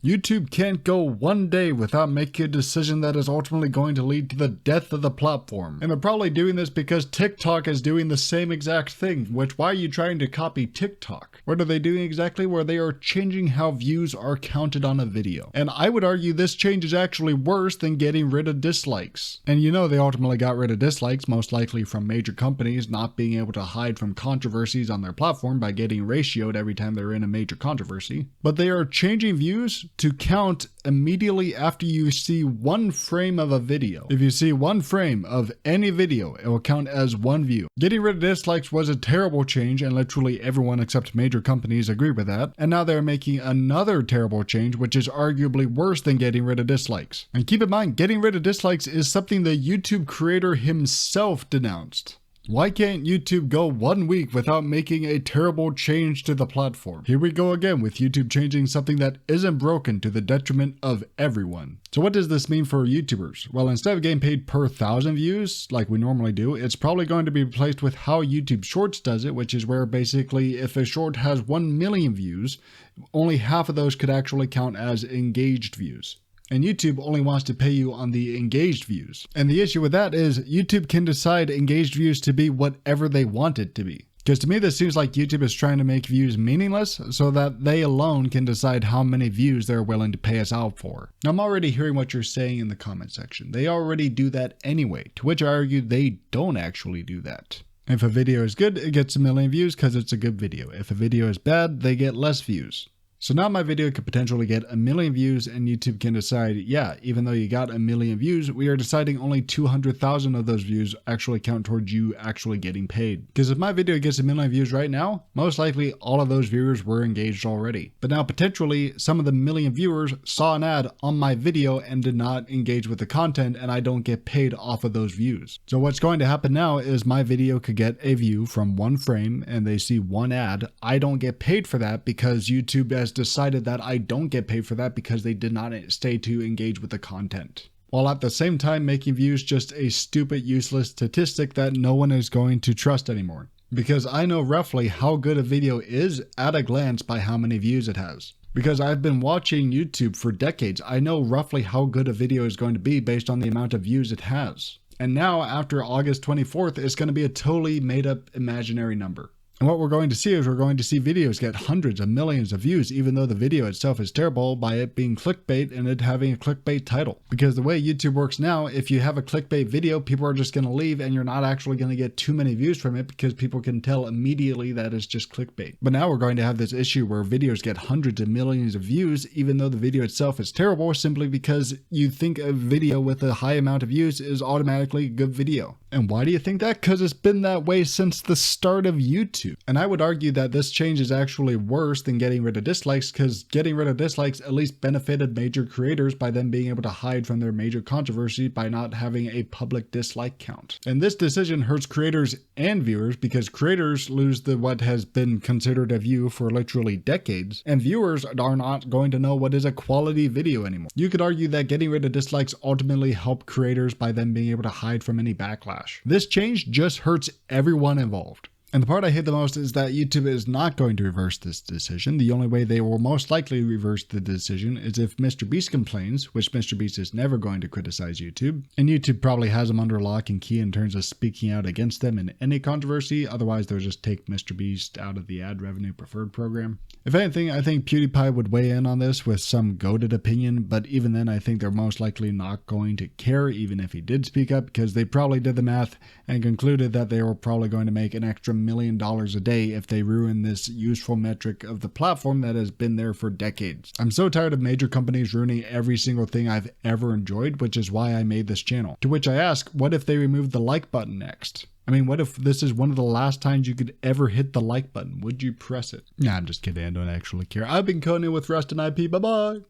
YouTube can't go one day without making a decision that is ultimately going to lead to the death of the platform. And they're probably doing this because TikTok is doing the same exact thing, which why are you trying to copy TikTok? What are they doing exactly? Where they are changing how views are counted on a video. And I would argue this change is actually worse than getting rid of dislikes. And you know they ultimately got rid of dislikes, most likely from major companies not being able to hide from controversies on their platform by getting ratioed every time they're in a major controversy. But they are changing views to count immediately after you see one frame of a video. If you see one frame of any video, it will count as one view. Getting rid of dislikes was a terrible change, and literally everyone except major companies agree with that. And now they're making another terrible change, which is arguably worse than getting rid of dislikes. And keep in mind, getting rid of dislikes is something the YouTube creator himself denounced. Why can't YouTube go 1 week without making a terrible change to the platform? Here we go again with YouTube changing something that isn't broken to the detriment of everyone. So what does this mean for YouTubers? Well, instead of getting paid per 1,000 views, like we normally do, it's probably going to be replaced with how YouTube Shorts does it, which is where basically if a short has 1 million views, only half of those could actually count as engaged views. And YouTube only wants to pay you on the engaged views. And the issue with that is YouTube can decide engaged views to be whatever they want it to be. Because to me, this seems like YouTube is trying to make views meaningless so that they alone can decide how many views they're willing to pay us out for. Now, I'm already hearing what you're saying in the comment section. They already do that anyway, to which I argue they don't actually do that. If a video is good, it gets 1 million views because it's a good video. If a video is bad, they get less views. So now my video could potentially get 1 million views and YouTube can decide, yeah, even though you got 1 million views, we are deciding only 200,000 of those views actually count towards you actually getting paid. Because if my video gets 1 million views right now, most likely all of those viewers were engaged already. But now potentially some of the 1 million viewers saw an ad on my video and did not engage with the content, and I don't get paid off of those views. So what's going to happen now is my video could get a view from 1 frame and they see 1 ad. I don't get paid for that because YouTube has decided that I don't get paid for that because they did not stay to engage with the content. While at the same time making views just a stupid, useless statistic that no one is going to trust anymore. Because I know roughly how good a video is at a glance by how many views it has. Because I've been watching YouTube for decades, I know roughly how good a video is going to be based on the amount of views it has. And now after August 24th, it's going to be a totally made up imaginary number. And what we're going to see is we're going to see videos get hundreds of millions of views, even though the video itself is terrible, by it being clickbait and it having a clickbait title. Because the way YouTube works now, if you have a clickbait video, people are just going to leave and you're not actually going to get too many views from it because people can tell immediately that it's just clickbait. But now we're going to have this issue where videos get hundreds of millions of views, even though the video itself is terrible, simply because you think a video with a high amount of views is automatically a good video. And why do you think that? Because it's been that way since the start of YouTube. And I would argue that this change is actually worse than getting rid of dislikes, because getting rid of dislikes at least benefited major creators by them being able to hide from their major controversy by not having a public dislike count. And this decision hurts creators and viewers because creators lose what has been considered a view for literally decades, and viewers are not going to know what is a quality video anymore. You could argue that getting rid of dislikes ultimately helped creators by them being able to hide from any backlash. This change just hurts everyone involved. And the part I hate the most is that YouTube is not going to reverse this decision. The only way they will most likely reverse the decision is if Mr. Beast complains, which Mr. Beast is never going to criticize YouTube. And YouTube probably has them under lock and key in terms of speaking out against them in any controversy. Otherwise, they'll just take Mr. Beast out of the ad revenue preferred program. If anything, I think PewDiePie would weigh in on this with some goated opinion, but even then I think they're most likely not going to care even if he did speak up, because they probably did the math and concluded that they were probably going to make an extra $1 million a day if they ruin this useful metric of the platform that has been there for decades. I'm so tired of major companies ruining every single thing I've ever enjoyed, which is why I made this channel. To which I ask, what if they remove the like button next? I mean, what if this is one of the last times you could ever hit the like button? Would you press it? Nah, I'm just kidding. I don't actually care. I've been Conan with Rust and IP. Bye-bye.